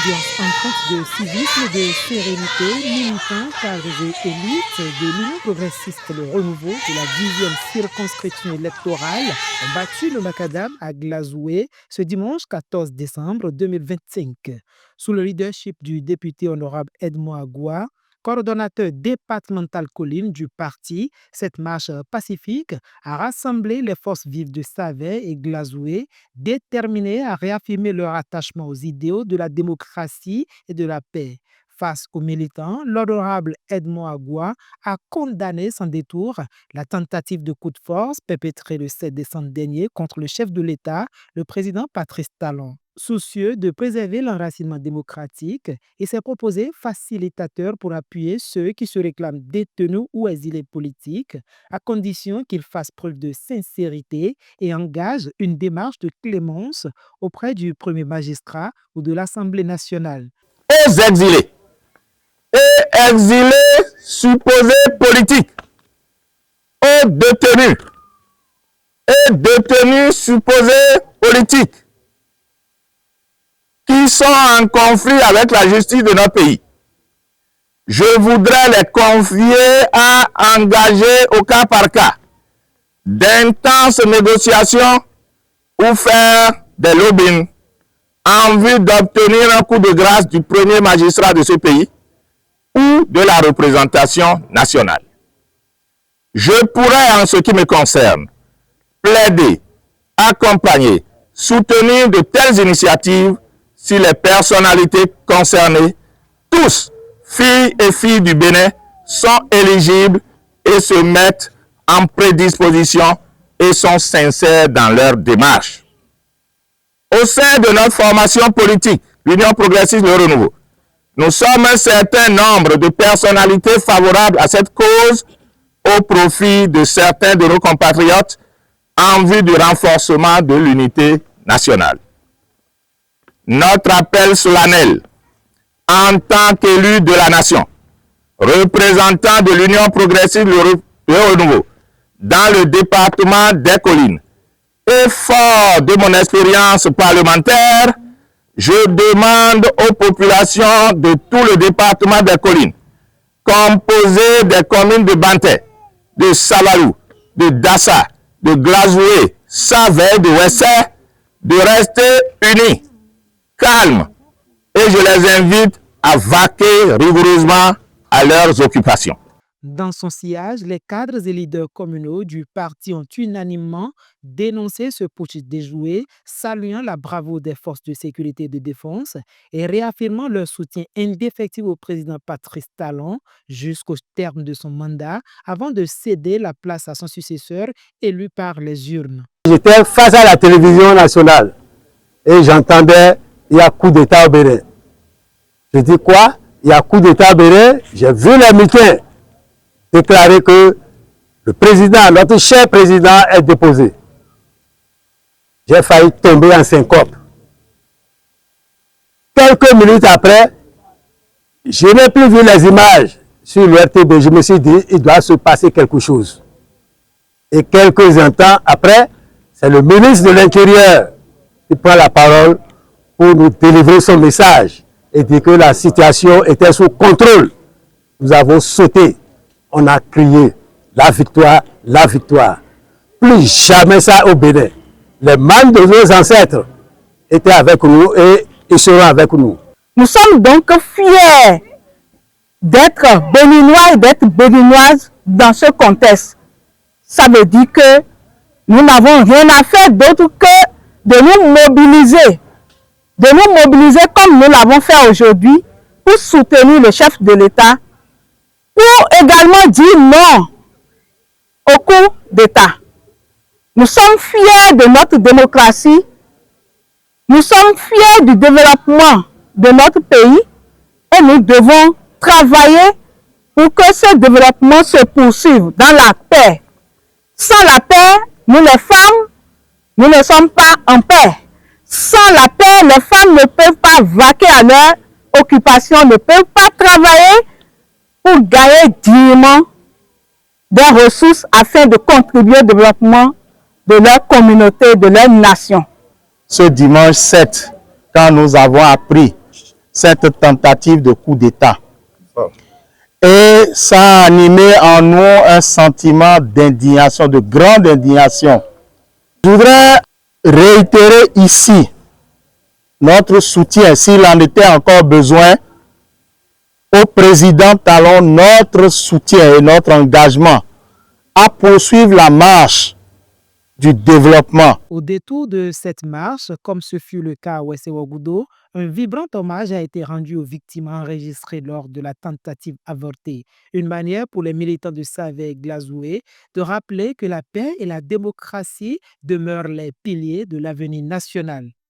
ambiance empreinte de civisme et de sérénité, militants, cadres et élites de l'Union progressiste Le Renouveau de la 10e circonscription électorale ont battu le macadam à Glazoué ce dimanche 14 décembre 2025. Sous le leadership du député honorable Edmond Agoua, coordonnateur départemental colline du parti, cette marche pacifique a rassemblé les forces vives de Savet et Glazoué, déterminées à réaffirmer leur attachement aux idéaux de la démocratie et de la paix. Face aux militants, l'honorable Edmond Agoua a condamné sans détour la tentative de coup de force perpétrée le 7 décembre dernier contre le chef de l'État, le président Patrice Talon. Soucieux de préserver l'enracinement démocratique, il s'est proposé facilitateur pour appuyer ceux qui se réclament détenus ou exilés politiques, à condition qu'ils fassent preuve de sincérité et engagent une démarche de clémence auprès du premier magistrat ou de l'Assemblée nationale. Aux exilés et exilés supposés politiques, aux détenus et détenus supposés politiques, qui sont en conflit avec la justice de notre pays. Je voudrais les confier à engager au cas par cas d'intenses négociations ou faire des lobbying en vue d'obtenir un coup de grâce du premier magistrat de ce pays ou de la représentation nationale. Je pourrais, en ce qui me concerne, plaider, accompagner, soutenir de telles initiatives si les personnalités concernées, tous, filles et filles du Bénin, sont éligibles et se mettent en prédisposition et sont sincères dans leur démarche. Au sein de notre formation politique, l'Union progressiste Le Renouveau, nous sommes un certain nombre de personnalités favorables à cette cause au profit de certains de nos compatriotes en vue du renforcement de l'unité nationale. Notre appel solennel, en tant qu'élu de la nation, représentant de l'Union progressiste Le Renouveau dans le département des collines, et fort de mon expérience parlementaire, je demande aux populations de tout le département des collines, composé des communes de Banté, de Savalou, de Dassa, de Glazoué, Savet, de Wessé, de rester unis, calmes, et je les invite à vaquer rigoureusement à leurs occupations. Dans son sillage, les cadres et leaders communaux du parti ont unanimement dénoncé ce putsch déjoué, saluant la bravoure des forces de sécurité et de défense et réaffirmant leur soutien indéfectible au président Patrice Talon jusqu'au terme de son mandat avant de céder la place à son successeur élu par les urnes. J'étais face à la télévision nationale et j'entendais il y a coup d'État au Bénin. Je dis quoi? Il y a coup d'État au Bénin. J'ai vu les militaires déclarer que le président, notre cher président, est déposé. J'ai failli tomber en syncope. Quelques minutes après, je n'ai plus vu les images sur le RTB. Je me suis dit, il doit se passer quelque chose. Et quelques instants après, c'est le ministre de l'Intérieur qui prend la parole pour nous délivrer son message et dire que la situation était sous contrôle. Nous avons sauté. On a crié la victoire, la victoire. Plus jamais ça au Bénin. Les membres de nos ancêtres étaient avec nous et ils seront avec nous. Nous sommes donc fiers d'être béninois et d'être béninoises dans ce contexte. Ça veut dire que nous n'avons rien à faire d'autre que de nous mobiliser. De nous mobiliser comme nous l'avons fait aujourd'hui pour soutenir le chef de l'État, pour également dire non au coup d'État. Nous sommes fiers de notre démocratie, nous sommes fiers du développement de notre pays et nous devons travailler pour que ce développement se poursuive dans la paix. Sans la paix, nous les femmes, nous ne sommes pas en paix. Sans la paix, les femmes ne peuvent pas vaquer à leur occupation, ne peuvent pas travailler pour gagner dignement des ressources afin de contribuer au développement de leur communauté, de leur nation. Ce dimanche 7, quand nous avons appris cette tentative de coup d'État. Et ça a animé en nous un sentiment d'indignation, de grande indignation. Je voudrais réitérer ici notre soutien, s'il en était encore besoin, au président Talon, notre soutien et notre engagement à poursuivre la marche du développement. Au détour de cette marche, comme ce fut le cas à Wesse-Ouagoudou, un vibrant hommage a été rendu aux victimes enregistrées lors de la tentative avortée. Une manière pour les militants de Savé et Glazoué de rappeler que la paix et la démocratie demeurent les piliers de l'avenir national.